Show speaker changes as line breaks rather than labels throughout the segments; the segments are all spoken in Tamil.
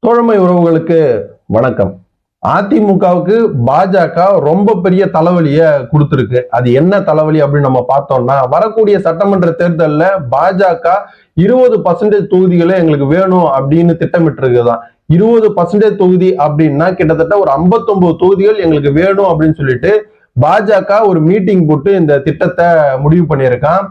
தோழமை உறவுகளுக்கு வணக்கம். அதிமுகவுக்கு பாஜக ரொம்ப பெரிய தலைவலிய கொடுத்திருக்கு. அது என்ன தலைவலி அப்படின்னு நம்ம பார்த்தோம்னா, வரக்கூடிய சட்டமன்ற தேர்தலில் பாஜக 20% தொகுதிகளை எங்களுக்கு வேணும் அப்படின்னு திட்டமிட்டு இருக்குதான். 20% தொகுதி அப்படின்னா கிட்டத்தட்ட ஒரு 59 தொகுதிகள் எங்களுக்கு வேணும் அப்படின்னு சொல்லிட்டு பாஜக ஒரு மீட்டிங் போட்டு இந்த திட்டத்தை முடிவு பண்ணியிருக்கான்.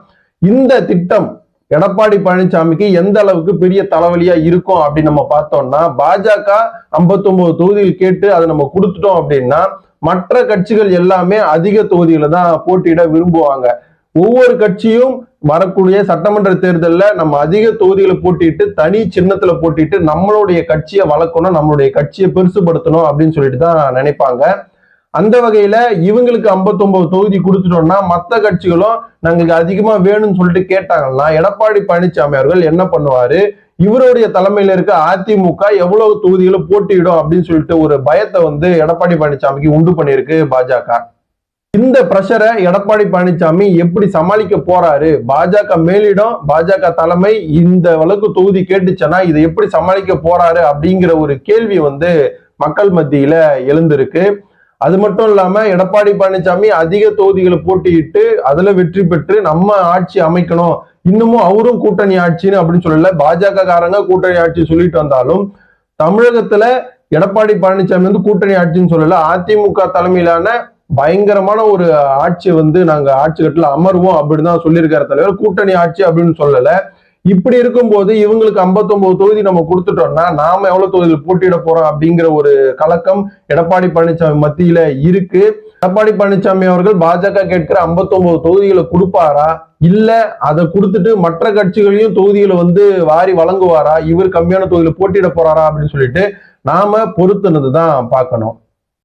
இந்த திட்டம் எடப்பாடி பழனிசாமிக்கு எந்த அளவுக்கு பெரிய தலைவலியா இருக்கும் அப்படின்னு நம்ம பார்த்தோம்னா, பாஜக 59 தொகுதிகள் கேட்டு அதை நம்ம கொடுத்துட்டோம் அப்படின்னா மற்ற கட்சிகள் எல்லாமே அதிக தொகுதிகளை தான் போட்டியிட விரும்புவாங்க. ஒவ்வொரு கட்சியும் வரக்கூடிய சட்டமன்ற தேர்தலில் நம்ம அதிக தொகுதிகளை போட்டிட்டு தனி சின்னத்துல போட்டிட்டு நம்மளுடைய கட்சியை வளர்க்கணும், நம்மளுடைய கட்சியை பெருசுபடுத்தணும் அப்படின்னு சொல்லிட்டு தான் நினைப்பாங்க. அந்த வகையில இவங்களுக்கு 59 தொகுதி கொடுத்துட்டோம்னா மற்ற கட்சிகளும் நாங்களுக்கு அதிகமா வேணும்னு சொல்லிட்டு கேட்டாங்கன்னா எடப்பாடி பழனிசாமி அவர்கள் என்ன பண்ணுவாரு, இவருடைய தலைமையில இருக்க அதிமுக எவ்வளவு தொகுதிகளை போட்டியிடும் அப்படின்னு சொல்லிட்டு ஒரு பயத்தை எடப்பாடி பழனிசாமிக்கு உண்டு பண்ணியிருக்கு பாஜக. இந்த பிரஷரை எடப்பாடி பழனிசாமி எப்படி சமாளிக்க போறாரு, பாஜக மேலிடம் பாஜக தலைமை இந்த அளவுக்கு தொகுதி கேட்டுச்சுன்னா இதை எப்படி சமாளிக்க போறாரு அப்படிங்கிற ஒரு கேள்வி மக்கள் மத்தியில எழுந்திருக்கு. அது மட்டும் இல்லாம எடப்பாடி பழனிசாமி அதிக தொகுதிகளை போட்டியிட்டு அதுல வெற்றி பெற்று நம்ம ஆட்சி அமைக்கணும், இன்னமும் அவரும் கூட்டணி ஆட்சின்னு அப்படின்னு சொல்லல, பாஜக காரங்க கூட்டணி ஆட்சி சொல்லிட்டு வந்தாலும் தமிழகத்துல எடப்பாடி பழனிசாமி கூட்டணி ஆட்சின்னு சொல்லல, அதிமுக தலைமையிலான பயங்கரமான ஒரு ஆட்சி நாங்க ஆட்சி கட்டில அமர்வோம் அப்படின்னு தான் சொல்லியிருக்காரு தலைவர். கூட்டணி ஆட்சி அப்படின்னு சொல்லல. இப்படி இருக்கும்போது இவங்களுக்கு 59 தொகுதி நம்ம கொடுத்துட்டோம்னா நாம எவ்வளவு தொகுதியில் போட்டியிட போறோம் அப்படிங்கிற ஒரு கலக்கம் எடப்பாடி பழனிசாமி மத்தியில இருக்கு. எடப்பாடி பழனிசாமி அவர்கள் பாஜக கேட்கிற 59 தொகுதிகளை கொடுப்பாரா, இல்ல அதை கொடுத்துட்டு மற்ற கட்சிகளையும் தொகுதிகளை வாரி வழங்குவாரா, இவர் கம்மியான தொகுதியில போட்டியிட போறாரா அப்படின்னு சொல்லிட்டு நாம பொறுத்துனது தான் பார்க்கணும்.